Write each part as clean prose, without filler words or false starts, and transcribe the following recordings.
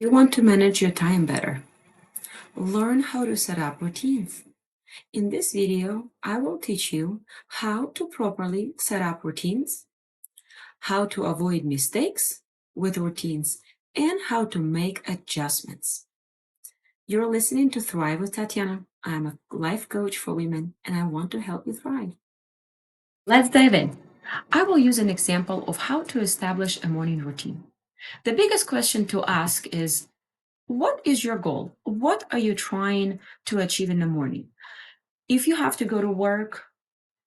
You want to manage your time better. Learn how to set up routines. In this video, I will teach you how to properly set up routines, how to avoid mistakes with routines, and how to make adjustments. You're listening to Thrive with Tatiana. I'm a life coach for women, and I want to help you thrive. Let's dive in. I will use an example of how to establish a morning routine. The biggest question to ask is, what is your goal? What are you trying to achieve in the morning? If you have to go to work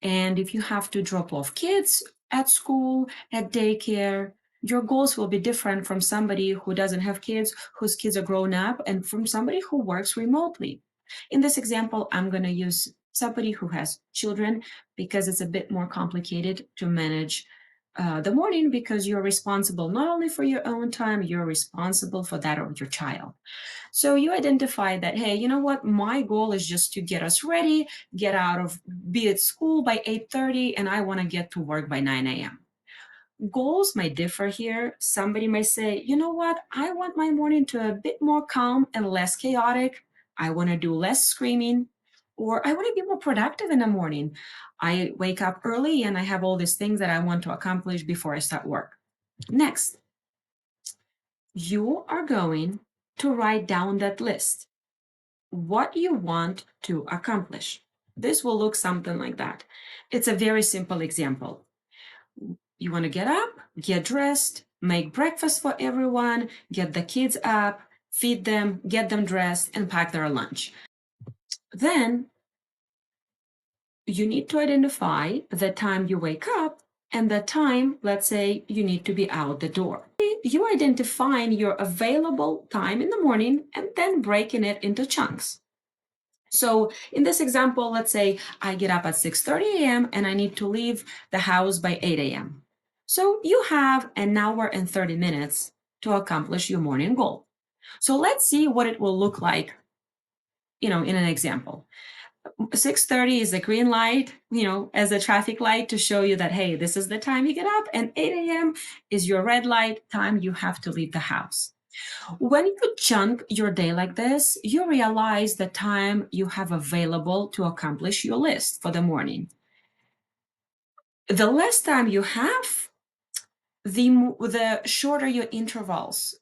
and if you have to drop off kids at school, at daycare, your goals will be different from somebody who doesn't have kids, whose kids are grown up, and from somebody who works remotely. In this example, I'm going to use somebody who has children because it's a bit more complicated to manage the morning because you're responsible not only for your own time, you're responsible for that of your child. So you identify that, hey, you know what? My goal is just to get us ready, get out of, be at school by 8:30, and I want to get to work by 9 a.m. Goals might differ here. Somebody might say, you know what? I want my morning to a bit more calm and less chaotic. I want to do less screaming, or I want to be more productive in the morning. I wake up early and I have all these things that I want to accomplish before I start work. Next, you are going to write down that list what you want to accomplish. This will look something like that. It's a very simple example. You want to get up, get dressed, make breakfast for everyone, get the kids up, feed them, get them dressed, and pack their lunch. Then you need to identify the time you wake up and the time, let's say, you need to be out the door. You identifying your available time in the morning and then breaking it into chunks. So in this example, let's say I get up at 6:30 a.m. and I need to leave the house by 8 a.m. So you have an hour and 30 minutes to accomplish your morning goal. So let's see what it will look like, in an example. 6:30 is a green light, as a traffic light to show you that, hey, this is the time you get up, and 8 a.m. is your red light time you have to leave the house. When you chunk your day like this, you realize the time you have available to accomplish your list for the morning. The less time you have, the shorter your intervals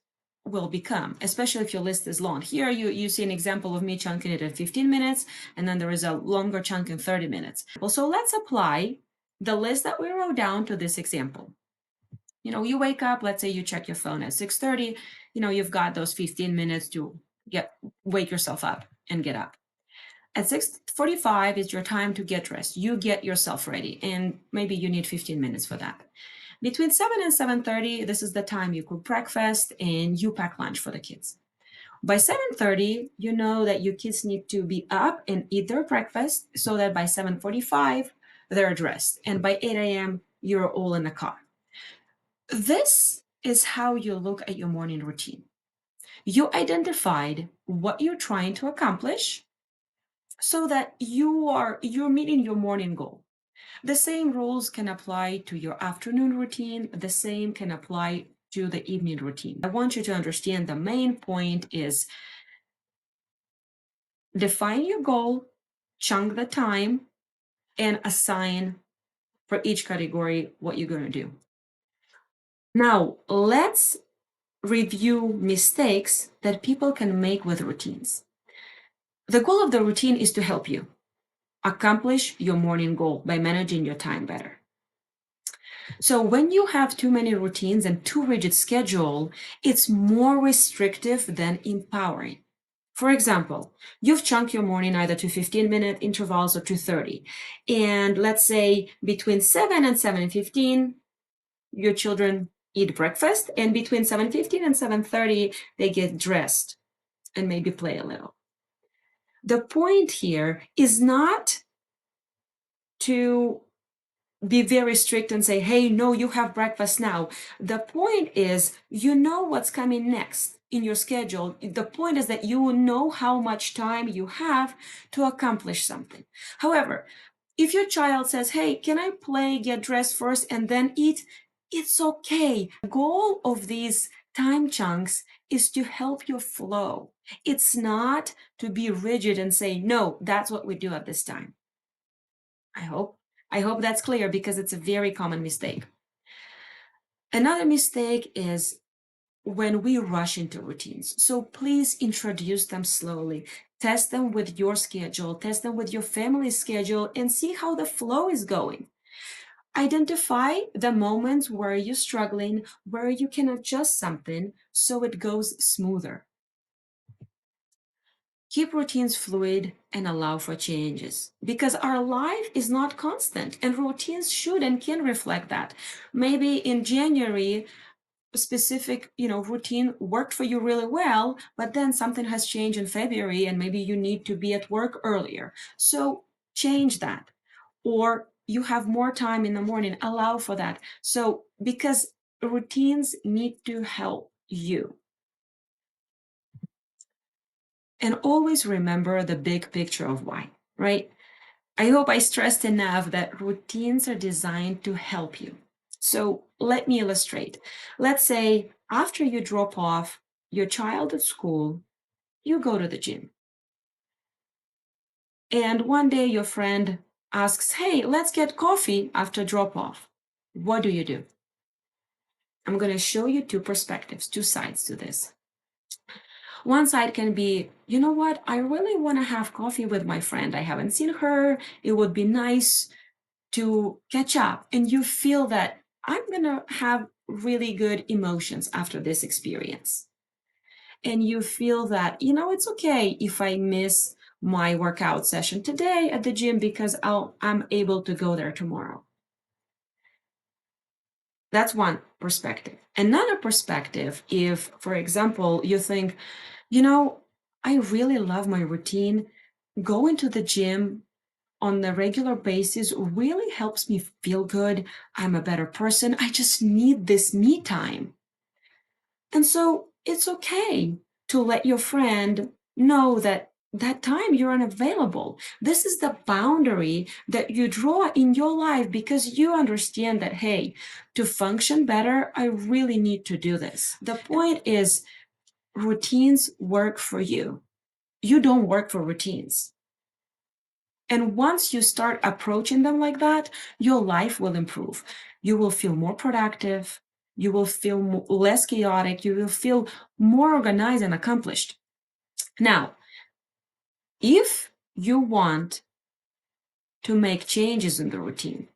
will become, especially if your list is long. Here you see an example of me chunking it in 15 minutes, and then there is a longer chunk in 30 minutes. So let's apply the list that we wrote down to this example. You wake up, let's say you check your phone at 6:30, you've got those 15 minutes to wake yourself up and get up. At 6:45 is your time to get dressed. You get yourself ready, and maybe you need 15 minutes for that. Between 7 and 7:30, this is the time you cook breakfast and you pack lunch for the kids. By 7:30, you know that your kids need to be up and eat their breakfast so that by 7:45, they're dressed. And by 8 a.m., you're all in the car. This is how you look at your morning routine. You identified what you're trying to accomplish so that you're meeting your morning goal. The same rules can apply to your afternoon routine. The same can apply to the evening routine. I want you to understand the main point is define your goal, chunk the time, and assign for each category what you're going to do. Now, let's review mistakes that people can make with routines. The goal of the routine is to help you accomplish your morning goal by managing your time better. So when you have too many routines and too rigid schedule, it's more restrictive than empowering. For example, you've chunked your morning either to 15-minute intervals or to 30. And let's say between 7 and 7:15, your children eat breakfast, and between 7:15 and 7:30, they get dressed and maybe play a little. The point here is not to be very strict and say, hey, no, you have breakfast now. The point is, you know what's coming next in your schedule. The point is that you know how much time you have to accomplish something. However, if your child says, hey, can I play, get dressed first, and then eat? It's okay. The goal of these time chunks is to help you flow. It's not to be rigid and say, no, that's what we do at this time. I hope that's clear, because it's a very common mistake. Another mistake is when we rush into routines. So please introduce them slowly. Test them with your schedule, test them with your family's schedule, and see how the flow is going. Identify the moments where you're struggling, where you can adjust something so it goes smoother. Keep routines fluid and allow for changes, because our life is not constant and routines should and can reflect that. Maybe in January, a specific routine worked for you really well, but then something has changed in February and maybe you need to be at work earlier. So change that. Or you have more time in the morning, allow for that. So because routines need to help you. And always remember the big picture of why, right? I hope I stressed enough that routines are designed to help you. So let me illustrate. Let's say after you drop off your child at school, you go to the gym. And one day your friend asks, hey, let's get coffee after drop off. What do? I'm going to show you two perspectives, two sides to this. One side can be, you know what, I really want to have coffee with my friend. I haven't seen her. It would be nice to catch up, and you feel that I'm going to have really good emotions after this experience. And you feel that, it's okay if I miss my workout session today at the gym because I'm able to go there tomorrow. That's one perspective. Another perspective, if, for example, you think, I really love my routine, going to the gym on a regular basis really helps me feel good. I'm a better person. I just need this me time. And so it's okay to let your friend know that that time you're unavailable. This is the boundary that you draw in your life because you understand that, hey, to function better, I really need to do this. The point is, routines work for you. You don't work for routines. And once you start approaching them like that, your life will improve. You will feel more productive. You will feel less chaotic. You will feel more organized and accomplished. Now, if you want to make changes in the routine,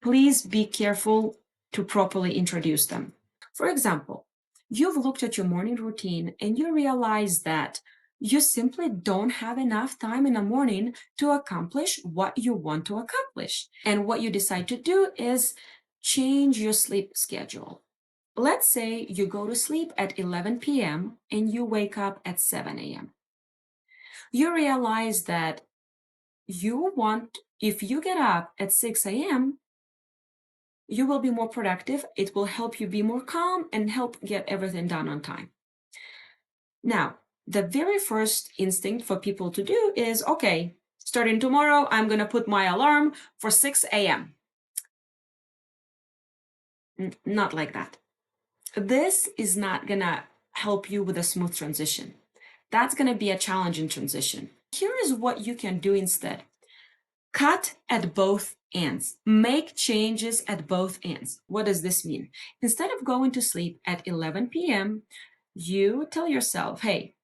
please be careful to properly introduce them. For example, you've looked at your morning routine and you realize that you simply don't have enough time in the morning to accomplish what you want to accomplish. And what you decide to do is change your sleep schedule. Let's say you go to sleep at 11 p.m. and you wake up at 7 a.m. You realize that if you get up at 6 a.m., you will be more productive. It will help you be more calm and help get everything done on time. Now, the very first instinct for people to do is, okay, starting tomorrow, I'm going to put my alarm for 6 a.m. Not like that. This is not going to help you with a smooth transition. That's going to be a challenging transition. Here is what you can do instead. Cut at both ends. Make changes at both ends. What does this mean? Instead of going to sleep at 11 p.m., you tell yourself, hey,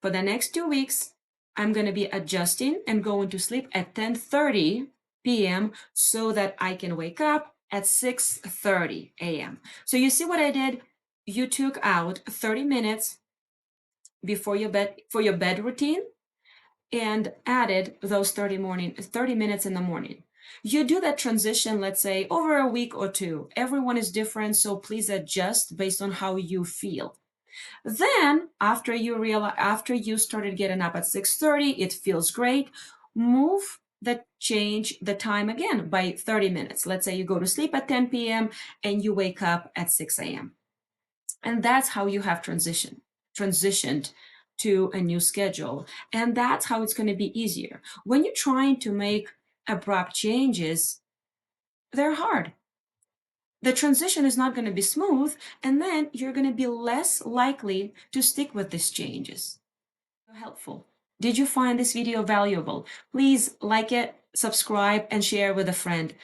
for the next 2 weeks, I'm going to be adjusting and going to sleep at 10:30 p.m. so that I can wake up at 6:30 a.m. So you see what I did? You took out 30 minutes before your bed for your bed routine and added those 30 minutes in the morning. You do that transition, let's say, over a week or two. Everyone is different, so please adjust based on how you feel. Then, after you started getting up at 6:30, it feels great. Change the time again by 30 minutes. Let's say you go to sleep at 10 p.m. and you wake up at 6 a.m. And that's how you have transitioned to a new schedule. And that's how it's going to be easier. When you're trying to make abrupt changes, they're hard. the transition is not going to be smooth, and then you're going to be less likely to stick with these changes. Helpful. Did you find this video valuable? Please like it, subscribe, and share with a friend.